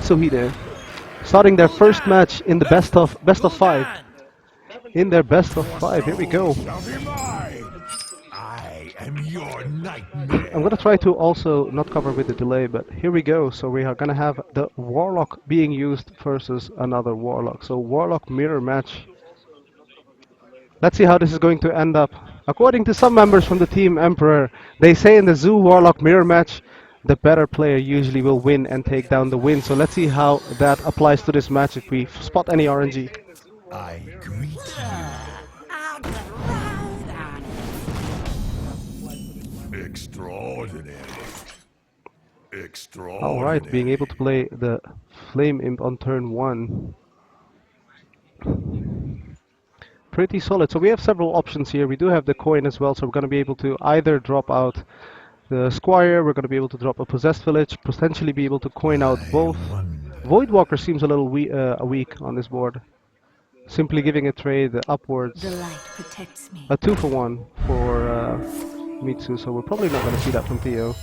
One.Mitsuhide, starting their first match in the best of 5. In their best of 5, here we go. I am your nightmare. I'm gonna try to also not cover with the delay, but here we go. So we are gonna have the Warlock being used versus another Warlock. So Warlock mirror match. Let's see how this is going to end up. According to some members from the team Emperor, they say in the Zoo Warlock mirror match, the better player usually will win and take down the win. So let's see how that applies to this match if we spot any RNG. I greet you. Extraordinary. Extraordinary. Alright, being able to play the Flame Imp on turn 1. Pretty solid. So we have several options here. We do have the coin as well, so we're going to be able to either drop out the Squire, we're going to be able to drop a Possessed Village, potentially be able to coin out both. Voidwalker seems a little weak on this board. Simply giving a trade upwards. The light protects me. A 2-for-1 for Mitsu, so we're probably not going to see that from Theo.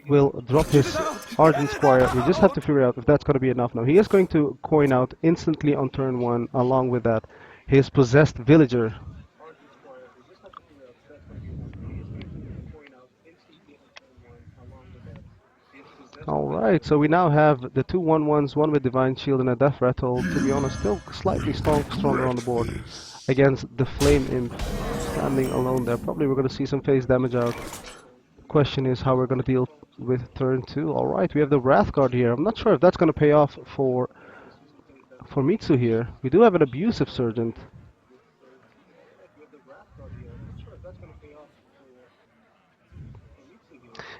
Will drop his Argent Squire. We just have to figure out if that's going to be enough now. He is going to coin out instantly on turn 1, along with that his Possessed Villager. Alright, so we now have the 2 1/1s, one with Divine Shield and a Death Rattle. To be honest, still slightly stronger on the board against the Flame Imp standing alone there. Probably we're going to see some phase damage out. Question is how we're going to deal with turn 2. Alright, we have the Wrath Guard here. I'm not sure if that's going to pay off for Mitsu here. We do have an Abusive Sergeant.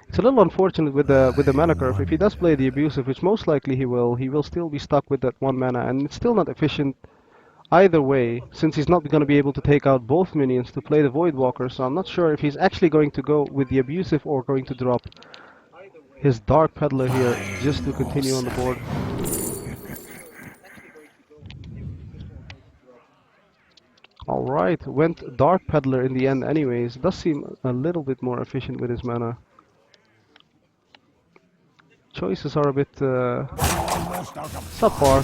It's a little unfortunate with the mana curve. If he does play the Abusive, which most likely he will still be stuck with that 1 mana, and it's still not efficient either way, since he's not going to be able to take out both minions to play the Voidwalker. So I'm not sure if he's actually going to go with the Abusive or going to drop his Dark Peddler here just to continue on the board. Alright, went Dark Peddler in the end anyways. Does seem a little bit more efficient with his mana. Choices are a bit subpar.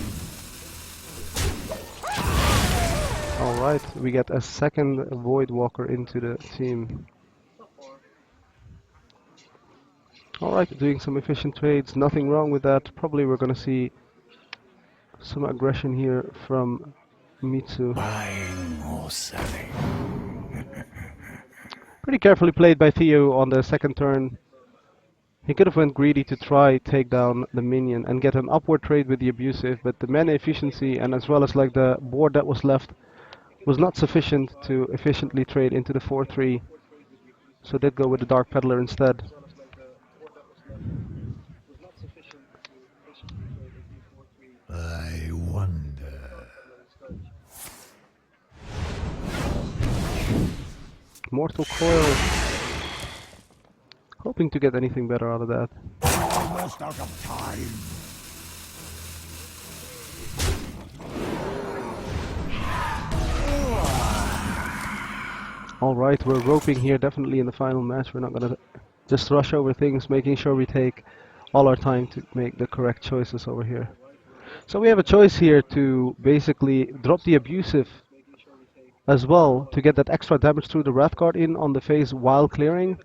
Alright, we get a second Voidwalker into the team. Alright, doing some efficient trades, nothing wrong with that. Probably we're gonna see some aggression here from Mitsu. Buying or selling. Pretty carefully played by Theo on the second turn. He could have went greedy to try take down the minion and get an upward trade with the Abusive, but the mana efficiency and as well as like the board that was left was not sufficient to efficiently trade into the 4-3. So did go with the Dark Peddler instead. I wonder. Mortal Coil. Hoping to get anything better out of that. Almost out of time. Alright, we're roping here definitely in the final match. We're not gonna just rush over things, making sure we take all our time to make the correct choices over here. So we have a choice here to basically drop the Abusive as well to get that extra damage through the Wrath Guard in on the phase while clearing.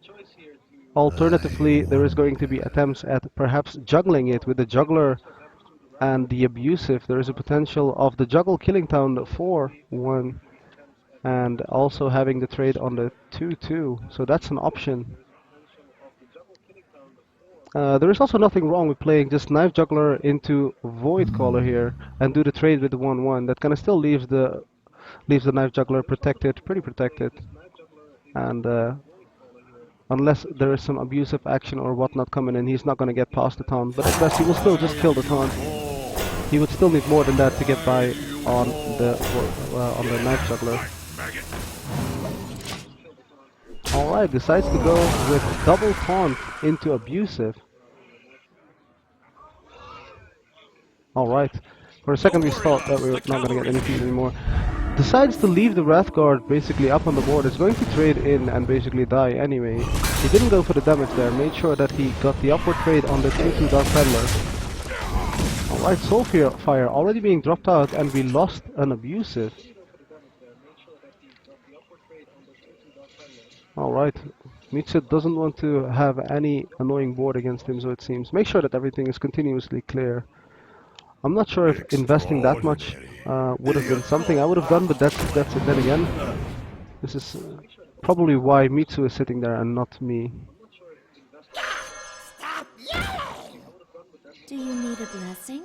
Alternatively, there is going to be attempts at perhaps juggling it with the Juggler and the Abusive. There is a potential of the Juggle killing down the 4-1 and also having the trade on the 2-2. So that's an option. There is also nothing wrong with playing just Knife Juggler into Void Caller here and do the trade with the 1-1. That kind of still leaves the Knife Juggler protected, pretty protected. And unless there is some abusive action or whatnot coming in, he's not going to get past the taunt. But at best, he will still just kill the taunt. He would still need more than that to get by on the Knife Juggler. Alright, decides to go with double taunt into Abusive. Alright, for a second we thought that we were not going to get anything anymore. Decides to leave the Wrath Guard basically up on the board. Is going to trade in and basically die anyway. He didn't go for the damage there, made sure that he got the upward trade on the 2-2 Dark Peddler. Alright, Soulfire already being dropped out, and we lost an abusive. Alright, Mitsuhide doesn't want to have any annoying board against him, so it seems. Make sure that everything is continuously clear. I'm not sure if investing that much would have been something I would have done, but that's it. Then again, this is probably why Mitsu is sitting there and not me. Stop yelling! Do you need a blessing?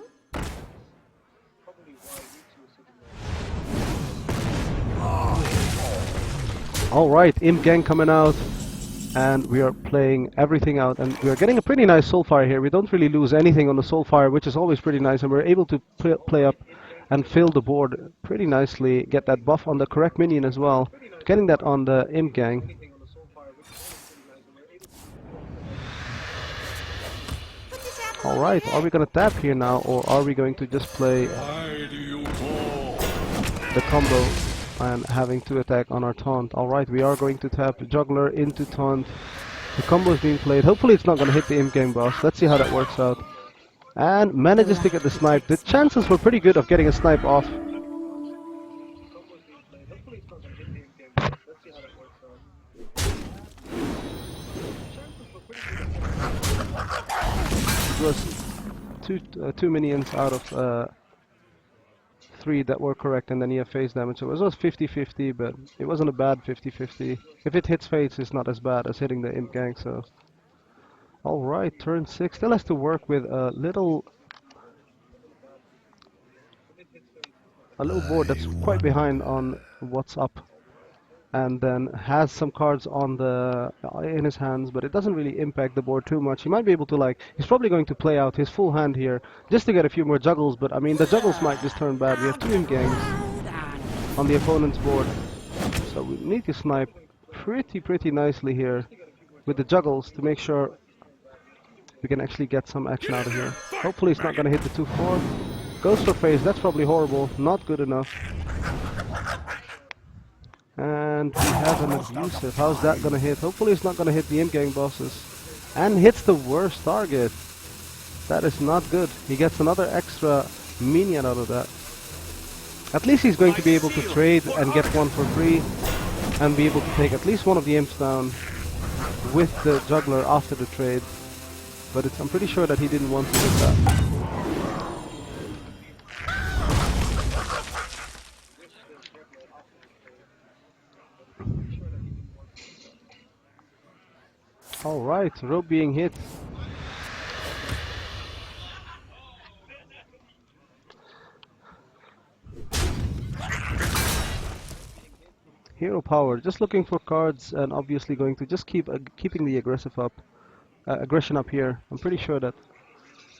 Alright, Imp Gang coming out, and we are playing everything out, and we are getting a pretty nice Soulfire here. We don't really lose anything on the Soulfire, which is always pretty nice, and we're able to play up and fill the board pretty nicely, get that buff on the correct minion as well, getting that on the Imp Gang. Alright, are we gonna tap here now, or are we going to just play the combo and having to attack on our taunt? Alright, we are going to tap Juggler into taunt. The combo is being played. Hopefully it's not going to hit the Imp Gang boss. Let's see how that works out. And manages to get the snipe. The chances were pretty good of getting a snipe off. It was two minions out of 3 that were correct, and then he had phase damage. So it was 50-50, but it wasn't a bad 50-50. If it hits phase, it's not as bad as hitting the Imp Gang, so... Alright, turn 6. Still has to work with a little board that's quite behind on what's up. And then has some cards on in his hands, but it doesn't really impact the board too much. He might be able to he's probably going to play out his full hand here just to get a few more juggles, but I mean the juggles might just turn bad. We have 2 Imp Gangs on the opponent's board, so we need to snipe pretty nicely here with the juggles to make sure we can actually get some action out of here. Hopefully it's not going to hit the 2-4. Goes for phase, that's probably horrible, not good enough. And we have an abusive. How's that gonna hit? Hopefully it's not gonna hit the Imp Gang bosses. And hits the worst target. That is not good. He gets another extra minion out of that. At least he's going to be able to trade and get one for free. And be able to take at least one of the imps down with the juggler after the trade. But I'm pretty sure that he didn't want to hit that. Alright, rope being hit. Hero power, just looking for cards and obviously going to just keeping the aggression up here. I'm pretty sure that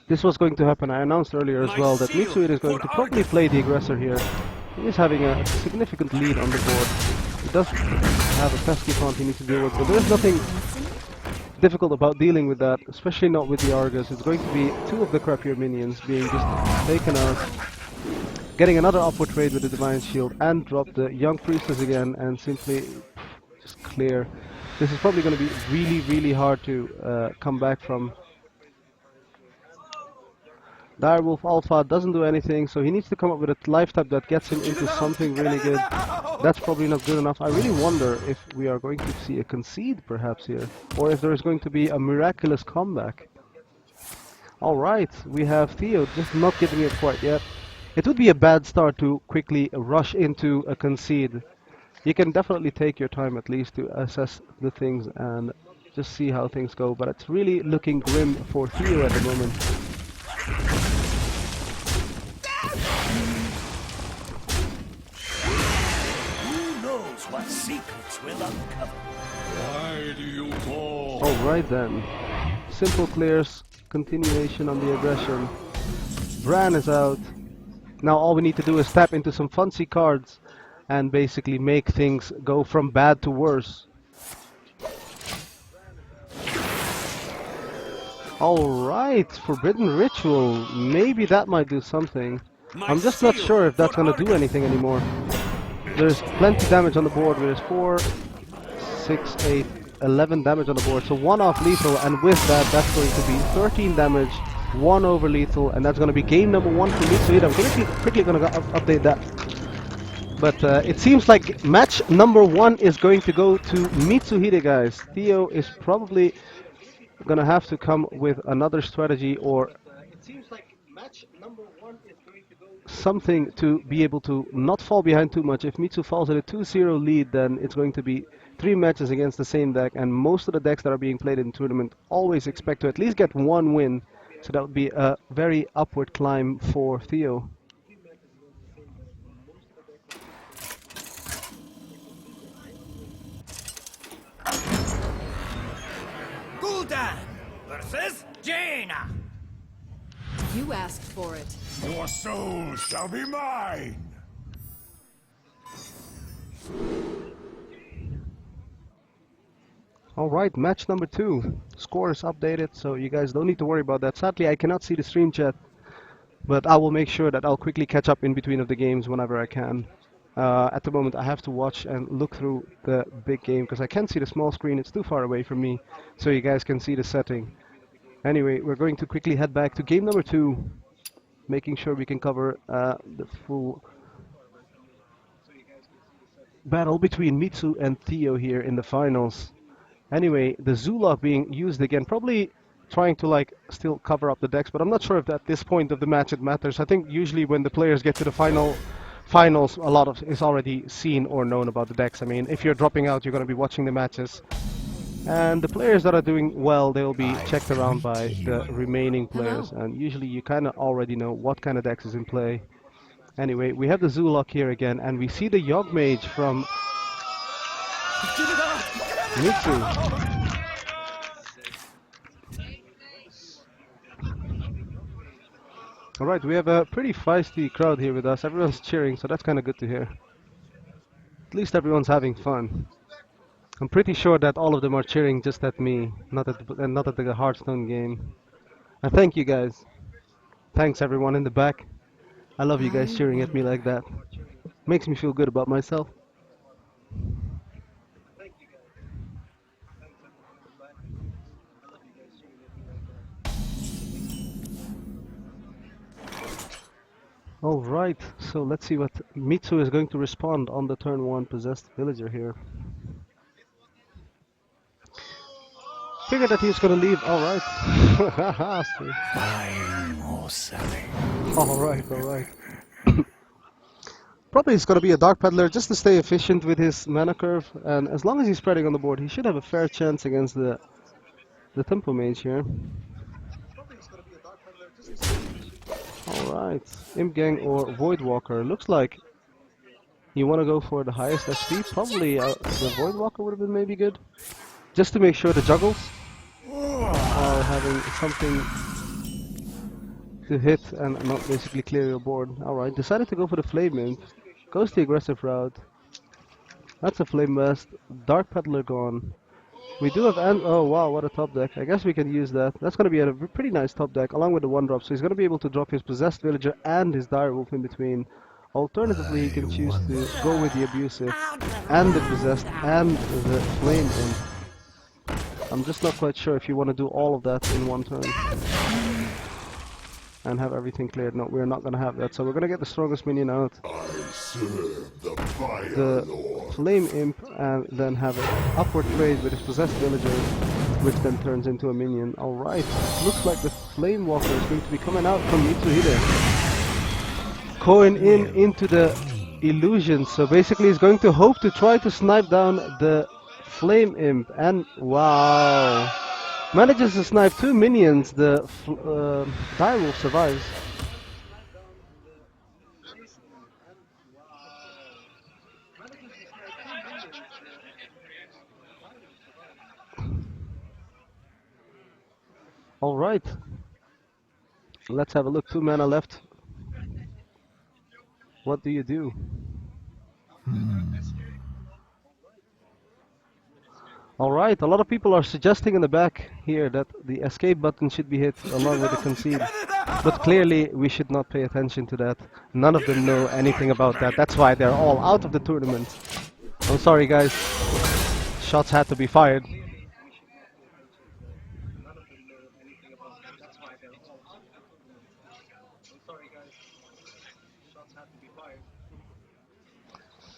this was going to happen. I announced earlier as well that Mitsuhide is going to probably play the aggressor here. He is having a significant lead on the board. He does have a pesky font he needs to deal with, but there's nothing difficult about dealing with that, especially not with the Argus. It's going to be 2 of the crappier minions being just taken out, getting another upward trade with the Divine Shield, and drop the Young Priestess again and simply just clear. This is probably going to be really hard to come back from. Direwolf Alpha doesn't do anything, so he needs to come up with a life type that gets him into something really good. That's probably not good enough. I really wonder if we are going to see a concede perhaps here, or if there is going to be a miraculous comeback. Alright, we have Theo just not giving it quite yet. It would be a bad start to quickly rush into a concede. You can definitely take your time at least to assess the things and just see how things go, but it's really looking grim for Theo at the moment. What secrets will uncover? Why do you call? Alright then. Simple clears, continuation on the aggression. Bran is out. Now all we need to do is tap into some fancy cards and basically make things go from bad to worse. Alright, Forbidden Ritual. Maybe that might do something. I'm just not sure if that's gonna do anything anymore. There's plenty damage on the board. There's 4, 6, 8, 11 damage on the board. So 1 off lethal, and with that, that's going to be 13 damage 1 over lethal, and that's going to be game number 1 for Mitsuhide. I'm quickly going to update that. But it seems like match number 1 is going to go to Mitsuhide, guys. Theo is probably going to have to come with another strategy or something to be able to not fall behind too much. If Mitsu falls at a 2-0 lead, then it's going to be 3 matches against the same deck, and most of the decks that are being played in the tournament always expect to at least get 1 win. So that would be a very upward climb for Theo. Gul'dan versus Jaina. You asked for it. Your soul shall be mine. Alright, match number 2. Score is updated, so you guys don't need to worry about that. Sadly, I cannot see the stream chat, but I will make sure that I'll quickly catch up in between of the games whenever I can. At the moment, I have to watch and look through the big game because I can't see the small screen. It's too far away from me, so you guys can see the setting. Anyway, we're going to quickly head back to game number 2, making sure we can cover the full battle between Mitsu and Theo here in the finals. Anyway, the Zulok being used again, probably trying to like still cover up the decks, but I'm not sure if at this point of the match it matters. I think usually when the players get to the finals, a lot of is already seen or known about the decks. I mean, if you're dropping out, you're going to be watching the matches. And the players that are doing well, they'll be checked around by the remaining players. And usually you kind of already know what kind of decks is in play. Anyway, we have the Zulok here again, and we see the Yogg Mage from Mitsu. Alright, we have a pretty feisty crowd here with us. Everyone's cheering, so that's kind of good to hear. At least everyone's having fun. I'm pretty sure that all of them are cheering just at me, not at the Hearthstone game. I thank you guys. Thanks everyone in the back. I love you guys cheering at me like that. Makes me feel good about myself. Alright, so let's see what Mitsu is going to respond on the turn 1 possessed villager here. Figured that he's gonna leave. Alright. Buying or selling. Alright. Probably he's gonna be a Dark Peddler just to stay efficient with his mana curve, and as long as he's spreading on the board, he should have a fair chance against the Tempo Mage here. Alright, Imp Gang or Voidwalker. Looks like you want to go for the highest SP. Probably the Voidwalker would have been maybe good. Just to make sure the juggles are having something to hit and not basically clear your board. Alright, decided to go for the Flame Imp. Goes the aggressive route. That's a Flame Vest. Dark Peddler gone. We do have oh wow, what a top deck. I guess we can use that. That's going to be a pretty nice top deck along with the 1-drop. So he's going to be able to drop his Possessed Villager and his Direwolf in between. Alternatively, he can choose to go with the Abusive and the Possessed and the Flame Imp. I'm just not quite sure if you want to do all of that in one turn and have everything cleared. No, we're not going to have that. So we're going to get the strongest minion out, the Flame Imp, and then have an upward trade with his Possessed Villager, which then turns into a minion. Alright, looks like the Flame Walker is going to be coming out from Mitsuhide. Going into the illusion. So basically he's going to hope to try to snipe down the Flame Imp, and wow, manages to snipe 2 minions. The Direwolf survives. Alright, let's have a look. 2 mana left. What do you do? Alright, a lot of people are suggesting in the back here that the escape button should be hit along with the concede. But clearly we should not pay attention to that. None of them know anything about that. That's why they're all out of the tournament. I'm sorry guys. Shots had to be fired.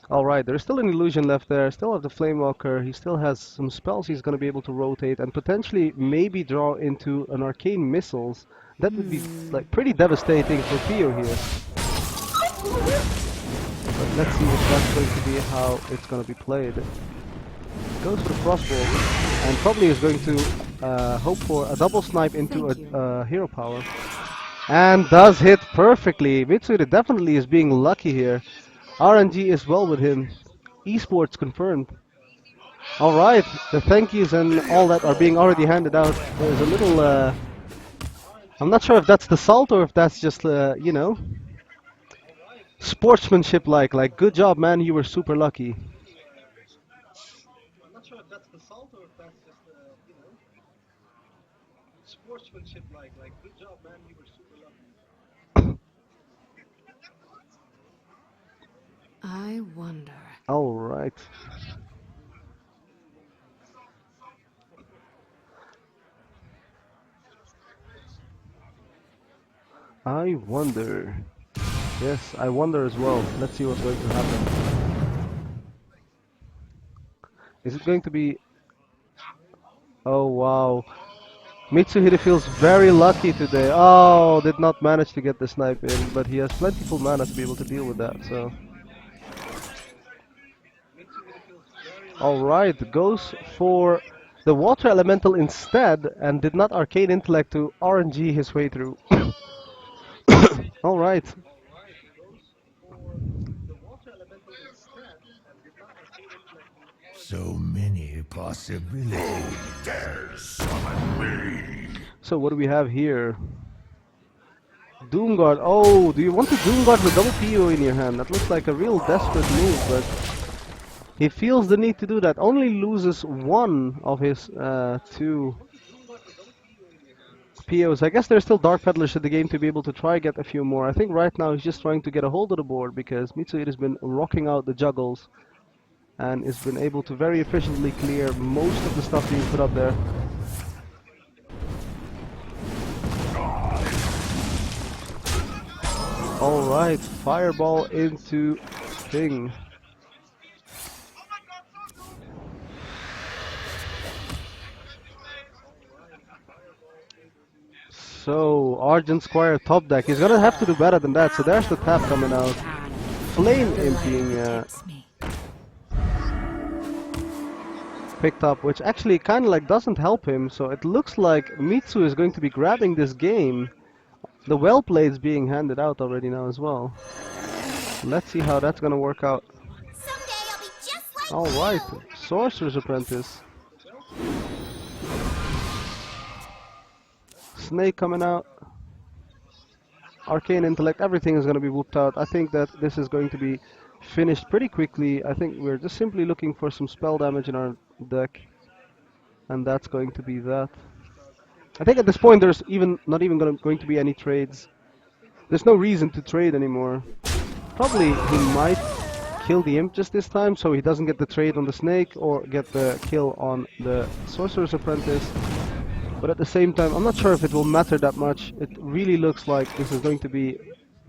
Alright, there's still an illusion left there, still have the Flame Walker, he still has some spells he's gonna be able to rotate and potentially maybe draw into an Arcane Missiles. That would be like pretty devastating for Theo here. But let's see if that's going to be how it's gonna be played. Goes for the crossbow and probably is going to hope for a double snipe into a hero power. And does hit perfectly. Mitsuhide definitely is being lucky here. RNG is well with him. Esports confirmed. Alright, the thank yous and all that are being already handed out. There's a little, I'm not sure if that's the salt or if that's just, you know, sportsmanship like good job man, you were super lucky. I'm not sure if that's the salt or if that's just, you know, sportsmanship like good job man, you were super lucky. I wonder. Alright. I wonder. Yes, I wonder as well. Let's see what's going to happen. Is it going to be... Oh wow. Mitsuhide feels very lucky today. Oh, did not manage to get the snipe in, but he has plentiful mana to be able to deal with that, so... Alright, goes for the water elemental instead and did not arcane intellect to RNG his way through. Alright. So many possibilities. Dare summon me. So what do we have here? Doomguard. Oh, do you want to Doomguard with double PO in your hand? That looks like a real desperate move, but he feels the need to do that. Only loses one of his two POs. I guess there's still Dark Peddlers in the game to be able to try get a few more. I think right now he's just trying to get a hold of the board because Mitsuhide has been rocking out the juggles and has been able to very efficiently clear most of the stuff being put up there. Alright, fireball into thing. So, Argent Squire top deck. He's gonna have to do better than that. So there's the tap coming out. Flame emptying picked up, which actually kind of like doesn't help him. So it looks like Mitsu is going to be grabbing this game. The well played is being handed out already now as well. Let's see how that's gonna work out. Alright, Sorcerer's Apprentice. Snake coming out. Arcane Intellect, everything is going to be whooped out. I think that this is going to be finished pretty quickly. I think we're just simply looking for some spell damage in our deck. And that's going to be that. I think at this point there's not even going to be any trades. There's no reason to trade anymore. Probably he might kill the Imp just this time so he doesn't get the trade on the Snake or get the kill on the Sorcerer's Apprentice. But at the same time, I'm not sure if it will matter that much. It really looks like this is going to be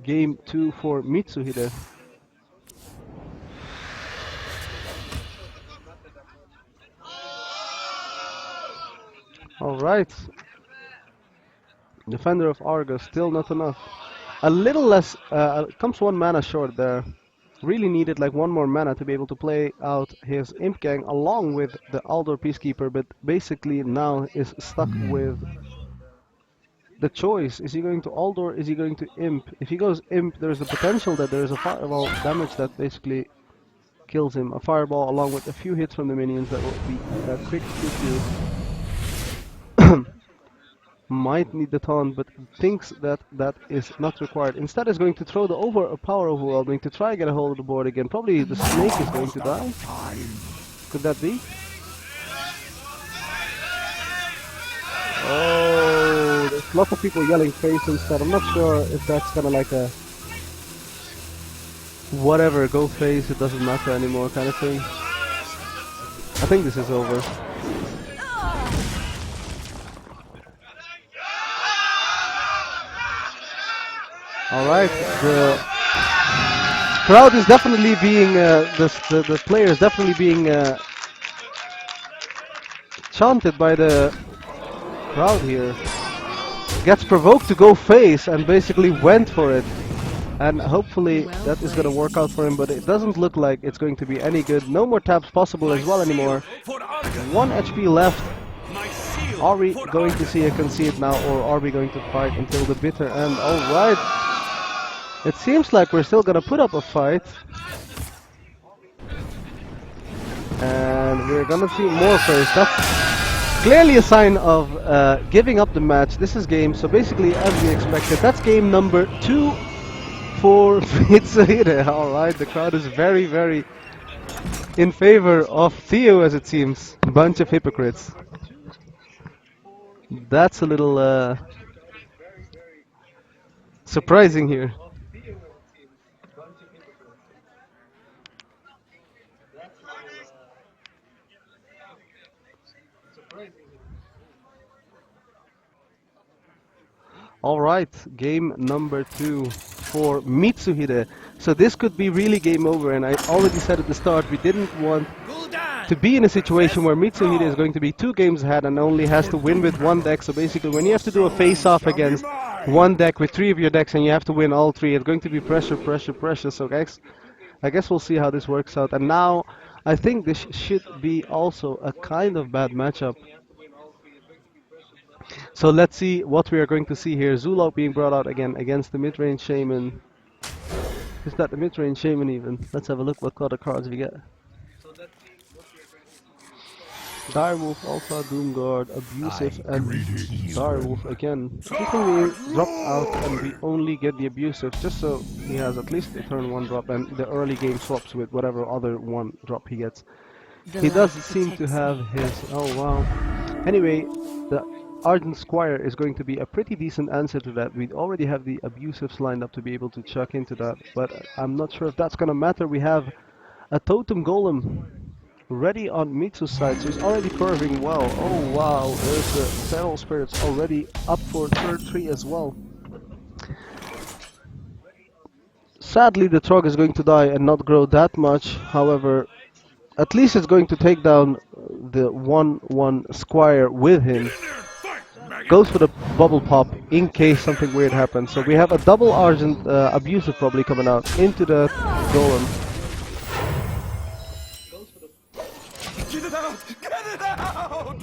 game 2 for Mitsuhide. Alright. Defender of Argus, still not enough. A little less, comes 1 mana short there. Really needed like 1 more mana to be able to play out his Imp Gang along with the Aldor Peacekeeper, but basically now is stuck with the choice. Is he going to Aldor? Is he going to Imp? If he goes Imp, there's the potential that there's a fireball damage that basically kills him. A fireball along with a few hits from the minions that will be quick to might need the taunt, but thinks that that is not required. Instead is going to throw the power overwhelming to try and get a hold of the board again. Probably the snake is going to die. Could that be? Oh, there's lots of people yelling face instead. I'm not sure if that's kind of like a whatever, go face, it doesn't matter anymore kind of thing. I think this is over. Alright, the crowd is definitely being the player is definitely being chanted by the crowd here. Gets provoked to go face and basically went for it. And hopefully Well that is going to played. work out for him, but it doesn't look like it's going to be any good. No more taps possible as well anymore. 1 HP left. Are we going to see a concede now, or are we going to fight until the bitter end? Alright. It seems like we're still going to put up a fight. And we're going to see more first. That's clearly a sign of giving up the match. This is game, so basically as we expected, that's game number 2 for Mitsuhide. Alright, the crowd is very, very in favor of Theo, as it seems. Bunch of hypocrites. That's a little surprising here. Alright, game number 2 for Mitsuhide. So this could be really game over, and I already said at the start we didn't want to be in a situation where Mitsuhide is going to be 2 games ahead and only has to win with 1 deck. So basically when you have to do a face-off against 1 deck with 3 of your decks and you have to win all 3, it's going to be pressure, pressure, pressure. So guys, I guess we'll see how this works out. And now I think this should be also a kind of bad matchup. So let's see what we are going to see here. Zulok being brought out again against the mid-range Shaman. Is that the mid-range Shaman even? Let's have a look what other cards we get. Direwolf, Alpha, Doomguard, Abusive, and Direwolf again. I think we drop out and we only get the Abusive, just so he has at least a turn 1 drop and the early game swaps with whatever other 1 drop he gets. He does seem to have his... oh wow. Anyway, the Ardent Squire is going to be a pretty decent answer to that. We already have the Abusives lined up to be able to chuck into that, but I'm not sure if that's gonna matter. We have a Totem Golem ready on Mitsu's side, so he's already curving well. Oh wow, there's the Feral Spirits already up for third 3 as well. Sadly, the Trog is going to die and not grow that much. However, at least it's going to take down the 1/1 Squire with him. Goes for the bubble pop in case something weird happens. So we have a double Argent Abusive probably coming out into the Golem. Get it out! Get it out!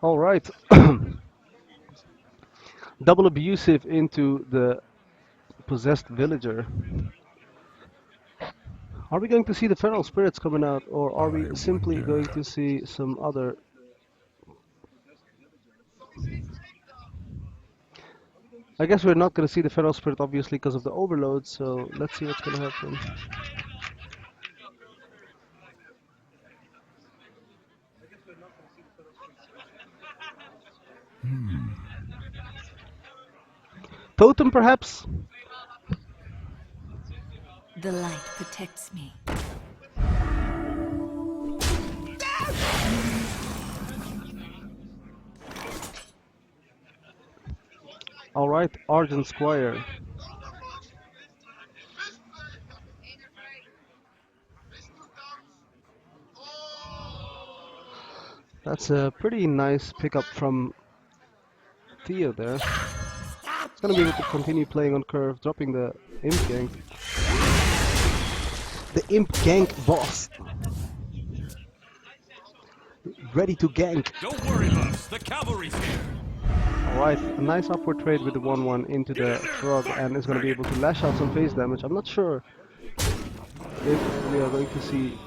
Alright. Double Abusive into the possessed villager. Are we going to see the Feral Spirits coming out, or are we simply going to see some other... I guess we're not going to see the Feral Spirit obviously because of the overload, so let's see what's going to happen. Totem perhaps? The light protects me. Alright, Argent Squire. That's a pretty nice pickup from Theo there. He's gonna be able to continue playing on curve, dropping the Imp Gank. The Imp Gank boss. Ready to gank. Don't worry, boss. The cavalry's here. Alright, a nice upward trade with the 1/1 into the Frog, and is going to be able to lash out some phase damage. I'm not sure if we are going to see...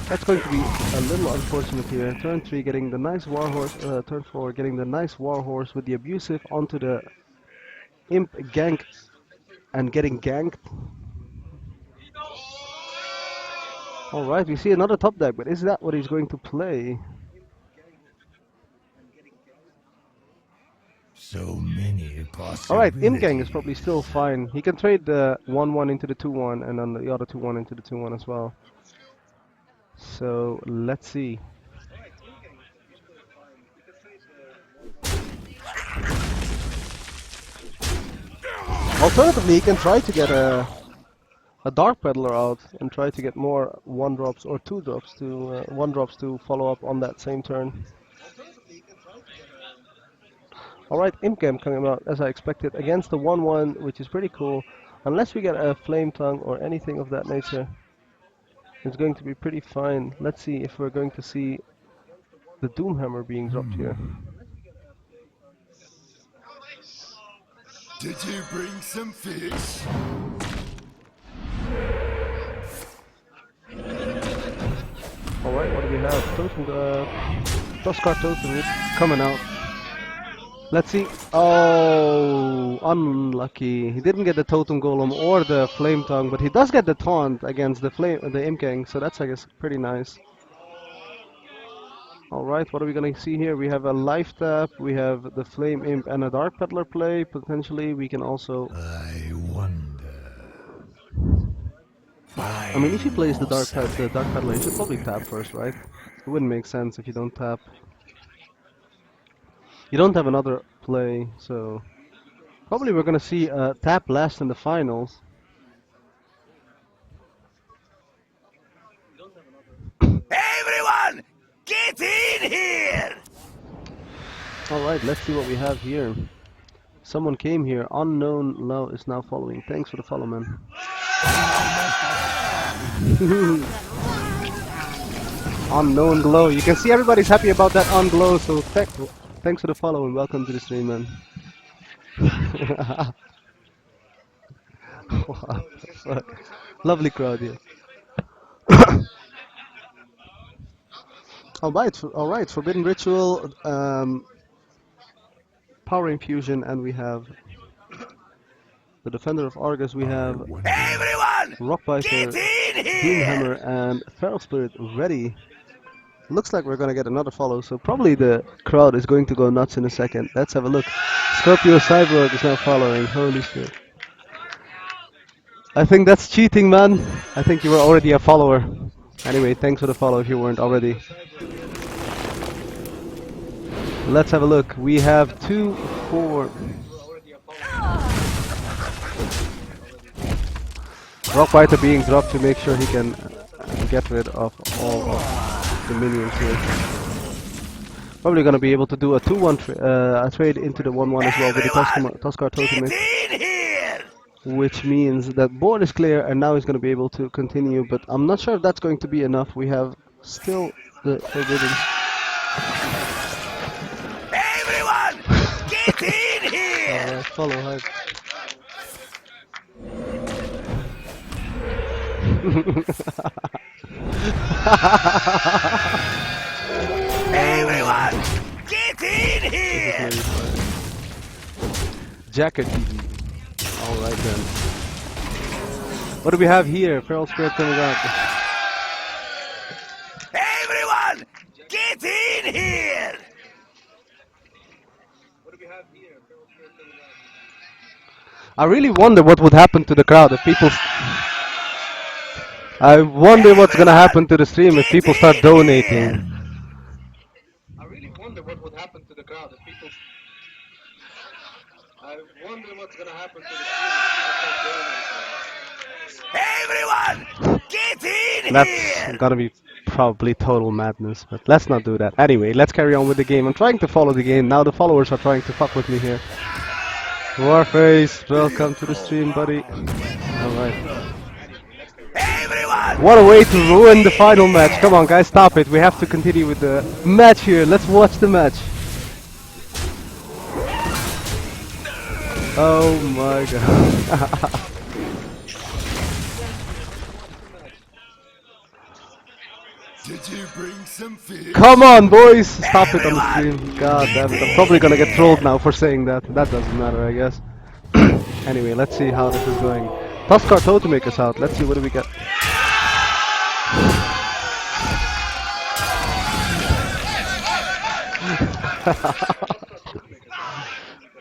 That's going to be a little unfortunate here. Turn 3 getting the nice Warhorse, turn 4 getting the nice Warhorse with the Abusive onto the Imp Gank and getting ganked. Alright, we see another top deck, but is that what he's going to play? So many possibilities. Alright, Imp Gang is probably still fine. He can trade the 1/1 into the 2/1 and then the other 2/1 into the 2/1 as well. So let's see. Alternatively, you can try to get a dark peddler out and try to get more one drops or two drops to one drops to follow up on that same turn. All right, Imcam coming out as I expected against the 1/1, which is pretty cool. Unless we get a flame tongue or anything of that nature, it's going to be pretty fine. Let's see if we're going to see the Doomhammer being dropped here. Did you bring some fish? All right, what do we have? Totem, Tuskar Totem is coming out. Let's see. Oh, unlucky. He didn't get the Totem Golem or the Flame Tongue, but he does get the Taunt against the Imkang, so that's, I guess, pretty nice. Alright, what are we gonna see here? We have a Life Tap, we have the Flame Imp and a Dark Peddler play. Potentially, we can also... I wonder. I mean, if he plays the Dark Peddler, he should probably tap first, right? It wouldn't make sense if you don't tap. You don't have another play, so... Probably we're gonna see tap last in the finals. Everyone, get in here! Alright, let's see what we have here. Someone came here. Unknown Low is now following. Thanks for the follow, man. Unknown Glow. You can see everybody's happy about that unglow, so thanks for the follow and welcome to the stream, man. Wow, fuck. Lovely crowd here. Alright, Forbidden Ritual, Power Infusion, and we have the Defender of Argus, we have Everyone, Rockbiter, get in here! Doomhammer, and Feral Spirit ready. Looks like we're gonna get another follow, so probably the crowd is going to go nuts in a second. Let's have a look. Scorpio Cyborg is now following. Holy shit. I think that's cheating, man. I think you were already a follower. Anyway, thanks for the follow if you weren't already. Let's have a look. We have 2, 4. Rockbiter being dropped to make sure he can get rid of all of the minions here. Probably gonna be able to do a 2-1 trade into the 1/1 as well with the Tuskar Totem, which means that board is clear and now he's gonna be able to continue. But I'm not sure if that's going to be enough. We have still the Forbidden. Everyone, get in here! Follow hype. Everyone, get in here! Jacket TV. Alright then. What do we have here? Feral Spirit coming out. Everyone, get in here! I really wonder what would happen to the crowd if people... I wonder what's gonna happen to the stream if people start donating. I really wonder what would happen to the crowd if people... I wonder what's gonna happen to the stream if people start donating. Everyone, get in That's here! gonna be probably total madness, but let's not do that. Anyway, let's carry on with the game. I'm trying to follow the game. Now the followers are trying to fuck with me here. Warface, welcome to the stream, buddy. Alright. Everyone, What a way to ruin the final match. Come on, guys, stop it. We have to continue with the match here. Let's watch the match. Oh my god. did you bring some fish? Come on, boys! Stop it on the stream. God damn it. I'm probably gonna get trolled now for saying that. That doesn't matter, I guess. Anyway, let's see how this is going. Tuskar Totem us out. Let's see what do we get.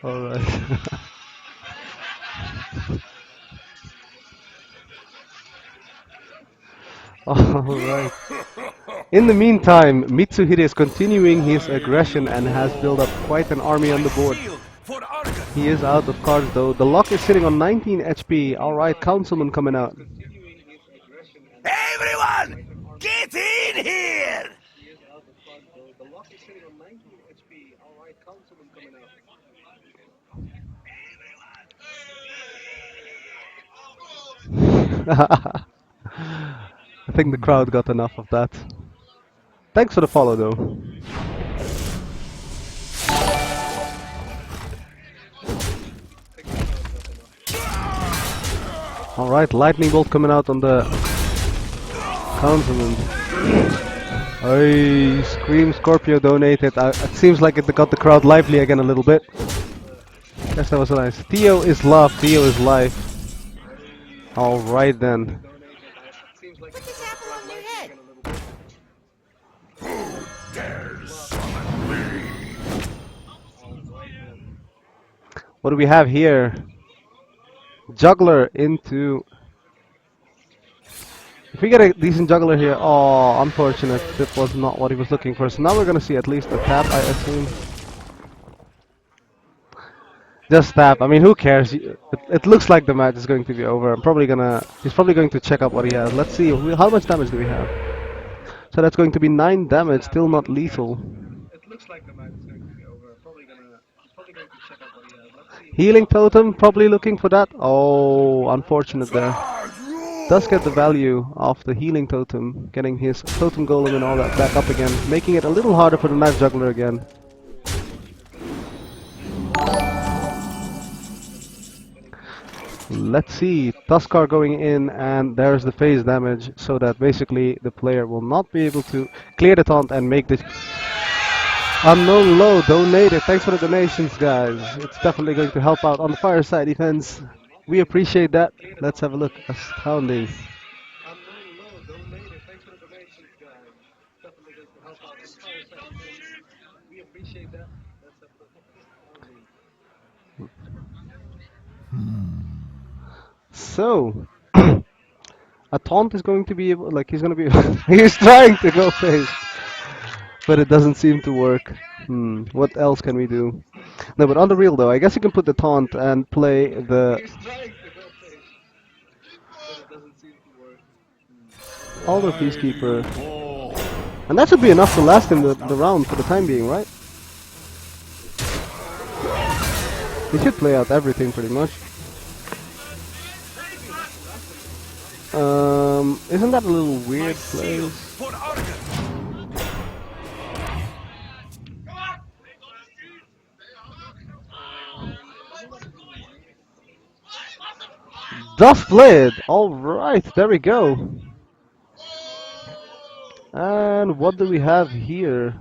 Alright. Alright. In the meantime, Mitsuhide is continuing his aggression and has built up quite an army on the board. Field for Argon. He is out of cards though. The lock is sitting on 19 HP. Alright, Councilman coming out. Everyone, get in here! I think the crowd got enough of that. Thanks for the follow though. Alright, lightning bolt coming out on the councilman. Hey, Scream Scorpio donated. It seems like it got the crowd lively again a little bit. Guess that was nice. Theo is love, Theo is life. Alright then. Put this apple on your head. What do we have here? Juggler into... If we get a decent juggler here, oh, unfortunate. That was not what he was looking for. So now we're gonna see at least a tap, I assume. Just tap. I mean, who cares? It looks like the match is going to be over. He's probably going to check up what he has. Let's see. How much damage do we have? So that's going to be 9 damage. Still not lethal. It looks like the match is going to be over. He's probably going to check up what he has. Let's see. Healing totem. Probably looking for that. Oh, unfortunate there. Does get the value of the healing totem, getting his totem golem and all that back up again, making it a little harder for the knife juggler again. Let's see, Tuskar going in, and there's the phase damage, so that basically the player will not be able to clear the taunt and make this. Unknown Low donated. Thanks for the donations, guys. It's definitely going to help out on the fireside defense. We appreciate that. Let's have a look. Astounding. So, a taunt is going to be able, like he's going to be, he's trying to go face, but it doesn't seem to work. What else can we do? No, but on the real though, I guess you can put the taunt and play the Alder Peacekeeper. And that should be enough to last him the round for the time being, right? He should play out everything pretty much. Isn't that a little weird place? Does play it! Alright, there we go. And what do we have here?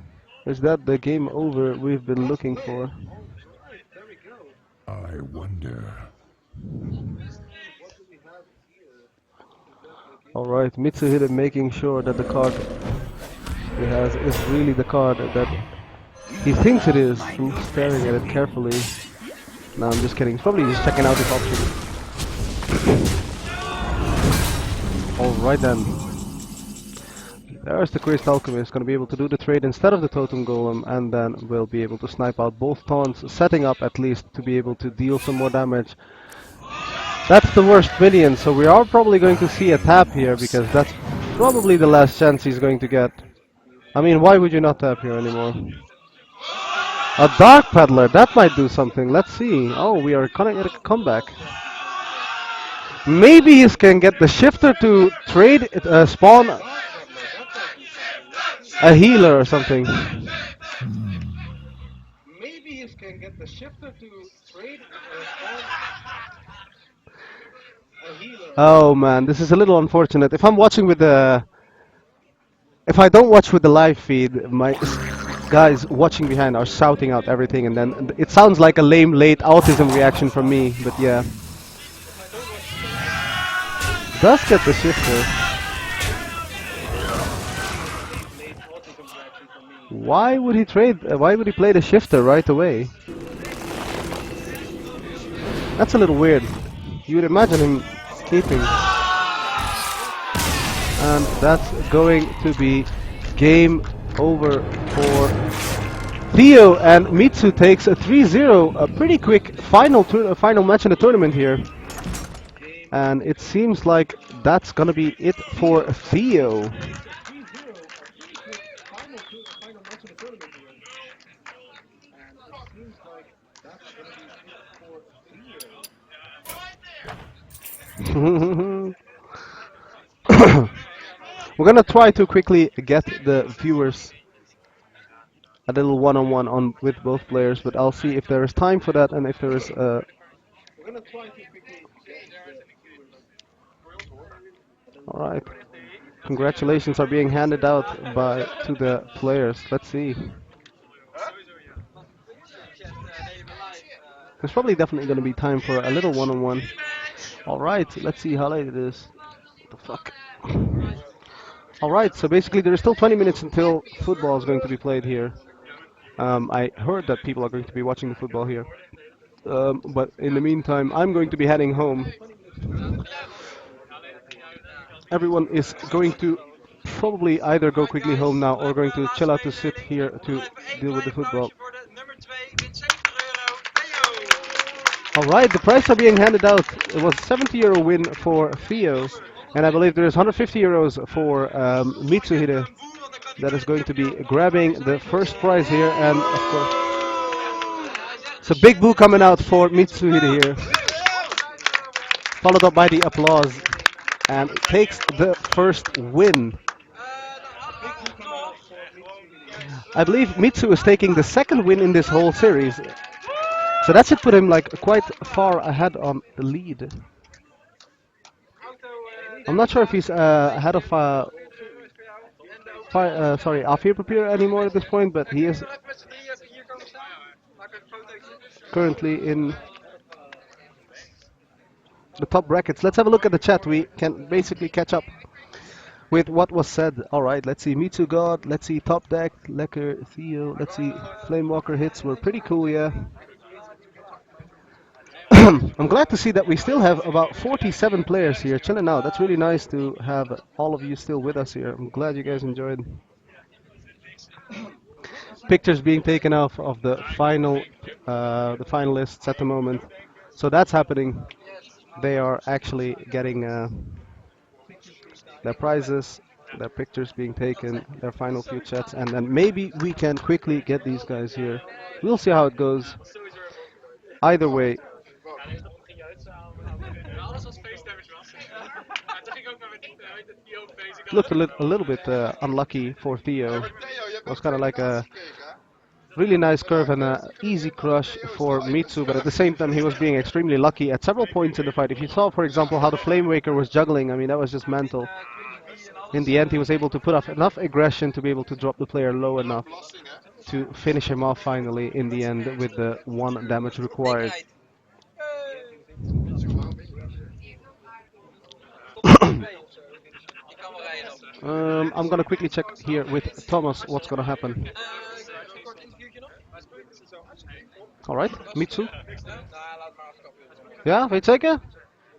Is that the game over we've been looking for? I wonder. Alright, Mitsuhide making sure that the card he has is really the card that he thinks it is, staring at it carefully. No, I'm just kidding. He's probably just checking out his options. Alright then. There's the Cursed Alchemist, gonna be able to do the trade instead of the Totem Golem, and then we'll be able to snipe out both taunts, setting up at least to be able to deal some more damage. That's the worst minion, so we are probably going to see a tap here, because that's probably the last chance he's going to get. I mean, why would you not tap here anymore? A Dark Peddler, that might do something. Let's see. Oh, we are gonna get a comeback. Maybe he can get the Shifter to trade, spawn a healer or something. Maybe he can get the Shifter to trade, Oh man, this is a little unfortunate. If I'm watching with the... If I don't watch with the live feed, my guys watching behind are shouting out everything, and then it sounds like a lame late autism reaction from me, but yeah. Does get the Shifter. Why would he trade? Why would he play the Shifter right away? That's a little weird. You would imagine him keeping. And that's going to be game over for Theo, and Mitsu takes a 3-0, a pretty quick final match in the tournament here. And it seems like that's gonna be it for Theo. We're gonna try to quickly get the viewers a little one-on-one on with both players, but I'll see if there is time for that and if there is all right. Congratulations are being handed out to the players. Let's see. There's probably definitely going to be time for a little one-on-one. All right, let's see how late it is. What the fuck? All right, so basically there is still 20 minutes until football is going to be played here. I heard that people are going to be watching the football here. But in the meantime, I'm going to be heading home. Everyone is going to probably either go quickly home now or going to chill out to sit here to deal with the football. Alright, the prizes are being handed out. It was a 70 euro win for Theo, and I believe there is 150 euros for Mitsuhide that is going to be grabbing the first prize here, and of course, it's a big boo coming out for Mitsuhide here, followed up by the applause, and takes the first win. I believe Mitsu is taking the second win in this whole series. So that should put him like quite far ahead on the lead. I'm not sure if he's ahead of Afir Prepare anymore at this point, but he is currently in the top brackets. Let's have a look at the chat. We can basically catch up with what was said. Alright, let's see. Mitsu God, let's see Top Deck, Lekker, Theo, let's see. Flamewalker hits were pretty cool, yeah. I'm glad to see that we still have about 47 players here chilling out. That's really nice to have all of you still with us here. I'm glad you guys enjoyed. Pictures being taken off of the finalists at the moment. So that's happening. They are actually getting their prizes, their pictures being taken, their final few chats, and then maybe we can quickly get these guys here. We'll see how it goes. Either way. Looked a little bit unlucky for Theo. It was kind of like a really nice curve and an easy crush for Mitsu, but at the same time he was being extremely lucky at several points in the fight. If you saw, for example, how the Flame Waker was juggling, I mean, that was just mental. In the end, he was able to put off enough aggression to be able to drop the player low enough to finish him off finally in the end with the 1 damage required. I'm gonna quickly check here with Thomas what's gonna happen. Alright, Mitsu. Ja, weet je zeker?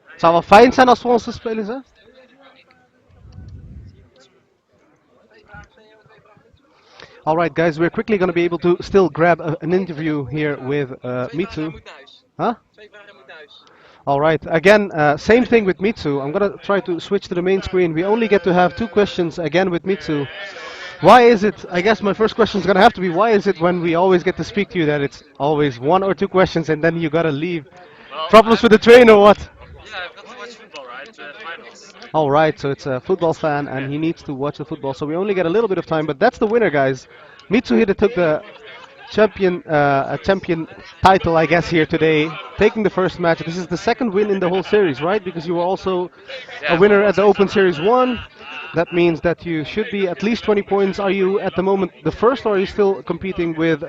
Het zou wel fijn zijn als we onze spelers, hè? Alright guys, we're quickly gonna be able to still grab an interview here with Mitsu. Huh? Alright, again, same thing with Mitsu. I'm gonna try to switch to the main screen. We only get to have 2 questions again with Mitsu. Why is it, I guess my first question is gonna have to be, why is it when we always get to speak to you that it's always 1 or 2 questions and then you gotta leave? Problems with the train or what? Yeah, I've got to watch football, right? Finals. Alright, so it's a football fan and he needs to watch the football, so we only get a little bit of time, but that's the winner, guys. Mitsuhide took the champion title, I guess, here today, taking the first match. This is the second win in the whole series, right? Because you were also a winner at the Open Series 1. That means that you should be at least 20 points. Are you at the moment the first, or are you still competing with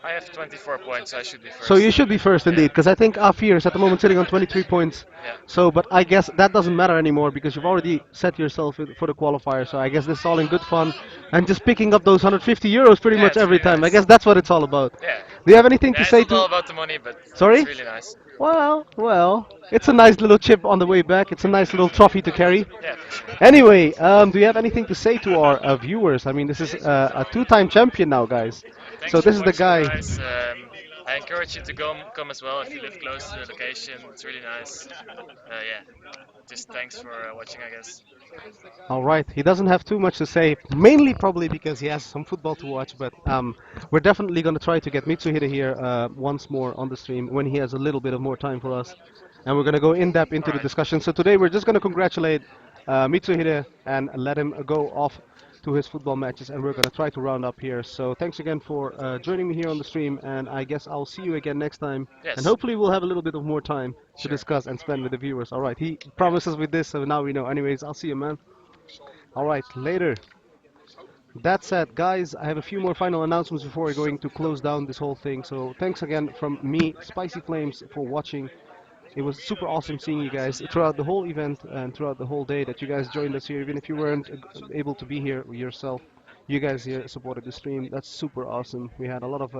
I have 24 points, so I should be So you first. should be first Yeah. indeed, because I think Afir is at the moment sitting on 23 points. Yeah. So, but I guess that doesn't matter anymore because you've already set yourself for the qualifier. So I guess this is all in good fun and just picking up those 150 euros pretty Yeah, much it's every really time. I nice. guess that's what it's all about. Yeah. Do you have anything to Yeah, it's say not all to? about the money, but it's Sorry? really nice. Well, it's a nice little chip on the way back. It's a nice little trophy to carry. Yeah, for sure. Anyway, do you have anything to say to our viewers? I mean, this is a two-time champion now, guys. So Thanks for this is the watching, guy. guys. I encourage you to come as well if you live close to the location. It's really nice. Yeah, just thanks for watching, I guess. All right, he doesn't have too much to say, mainly probably because he has some football to watch. But we're definitely going to try to get Mitsuhide here once more on the stream when he has a little bit of more time for us, and we're going to go in depth All into the right. discussion. So today we're just going to congratulate Mitsuhide and let him go off to his football matches, and we're going to try to round up here. So thanks again for joining me here on the stream, and I guess I'll see you again next time, and Yes, hopefully we'll have a little bit of more time to sure. discuss and spend with the viewers. All right, he Yeah. promises with this, so now we know. Anyways, I'll see you, man. All right, later. That said, guys, I have a few more final announcements before we're going to close down this whole thing. So thanks again from me, Spicy Flames, for watching. It was super awesome seeing you guys throughout the whole event and throughout the whole day that you guys joined us here. Even if you weren't able to be here yourself, you guys here supported the stream. That's super awesome. We had a lot of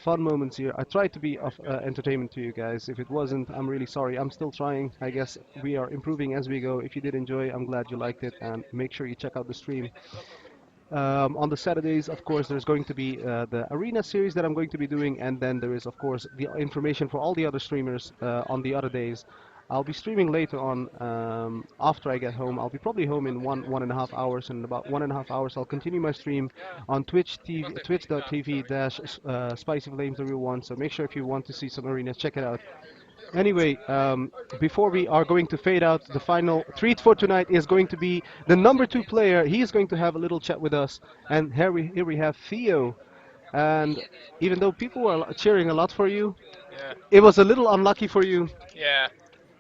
fun moments here. I tried to be of entertainment to you guys. If it wasn't, I'm really sorry. I'm still trying. I guess we are improving as we go. If you did enjoy, I'm glad you liked it, and make sure you check out the stream. On the Saturdays, of course, there's going to be the arena series that I'm going to be doing, and then there is, of course, the information for all the other streamers on the other days. I'll be streaming later on after I get home. I'll be probably home in 1.5 hours, and in about 1.5 hours I'll continue my stream on twitch.tv dash Spicy Flames the Real One. So make sure if you want to see some arenas, check it out. Anyway, before we are going to fade out, the final treat for tonight is going to be the number 2 player. He is going to have a little chat with us. And here we have Theo. And even though people were cheering a lot for you, Yeah, it was a little unlucky for you. yeah.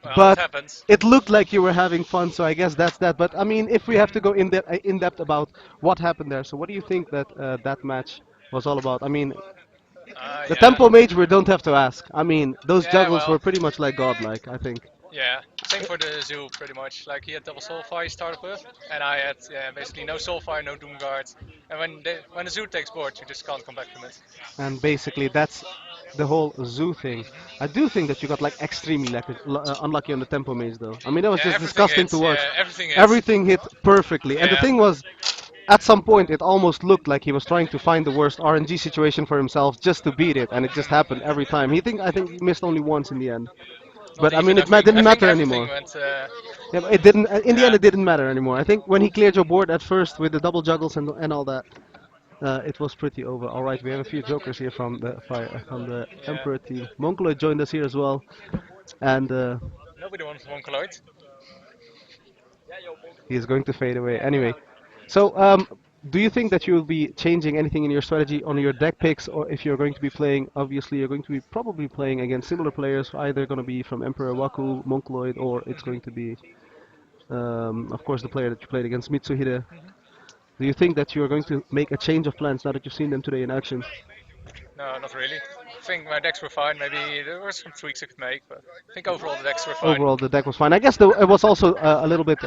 Well, it But happens. it looked like you were having fun, so I guess that's that. But I mean, if we have to go in depth about what happened there, so what do you think that that match was all about? I mean, the Yeah, tempo mage we don't have to ask. I mean, those yeah. juggles were Well, pretty much like godlike, I think. yeah. Same for the zoo, pretty much. Like he had double soulfire he started with, and I had basically no soulfire, no doom guard. And when the zoo takes board, you just can't come back from it. And basically that's the whole zoo thing. I do think that you got like extremely unlucky on the tempo maze though. I mean that was Yeah, just everything disgusting to hits. watch. Yeah, everything hits. Everything hit perfectly, and the Yeah. thing was, at some point it almost looked like he was trying to find the worst RNG situation for himself just to beat it, and it just happened every time. I think he missed only once in the end. Not But I mean, even. I didn't think matter everything anymore. went. Yeah, but it didn't. In the end, Yeah. it didn't matter anymore. I think when he cleared your board at first with the double juggles and all that, it was pretty over. All right, we have a few jokers here from the Yeah. Emperor team. Monkoloid joined us here as well, and Nobody wants one colloid. he's going to fade away. Anyway, so do you think that you will be changing anything in your strategy on your deck picks, or if you're going to be playing? Obviously, you're going to be probably playing against similar players, either going to be from Emperor Waku, Monkoloid, or it's going to be, of course, the player that you played against, Mitsuhide. Do you think that you are going to make a change of plans now that you've seen them today in action? No, not really. I think my decks were fine. Maybe there were some tweaks I could make, but I think overall the decks were fine. Overall, the deck was fine. I guess it was also a little bit.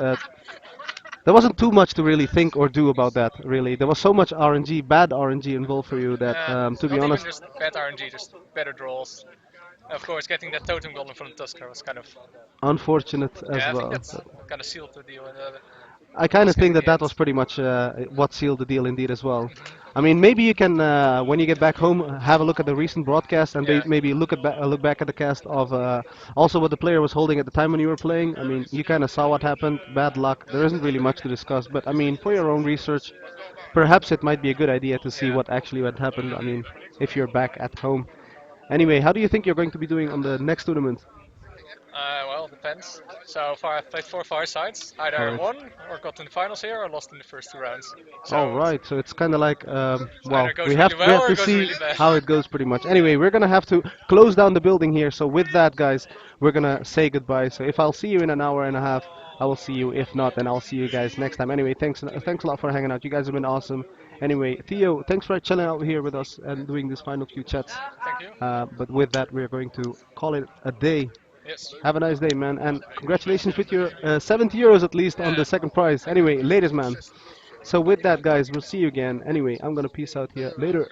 There wasn't too much to really think or do about that. Really, there was so much RNG, bad RNG involved for you that, to be Not even honest, just bad RNG, just better draws. Of course, getting that totem golem from the Tusker was kind of. unfortunate as Yeah, I think well. that's kind of sealed the deal. And I kind of was think getting that the that end. was pretty much what sealed the deal indeed as well. I mean, maybe you can, when you get back home, have a look at the recent broadcast and Yeah. maybe look back at the cast of also what the player was holding at the time when you were playing. I mean, you kind of saw what happened. Bad luck. There isn't really much to discuss, but I mean, for your own research, perhaps it might be a good idea to see Yeah. what actually what happened. I mean, if you're back at home. Anyway, how do you think you're going to be doing on the next tournament? Well, depends. So far, I've played 4 firesides. All Either right. won or got in the finals here, or lost in the first 2 rounds. All So right, so it's kind of like, well, either goes really we well have or to it goes see really bad. how it goes pretty much. Anyway, we're gonna have to close down the building here. So with that, guys, we're gonna say goodbye. So if I'll see you in an hour and a half, I will see you. If not, then I'll see you guys next time. Anyway, thanks a lot for hanging out. You guys have been awesome. Anyway, Theo, thanks for chilling out here with us and doing this final few chats. Thank you. But with that, we're going to call it a day. Yes. Have a nice day, man, and congratulations with your 70 euros at least on Yeah. the second prize. Anyway, latest, man. So with that, guys, we'll see you again. Anyway, I'm gonna peace out here. Later.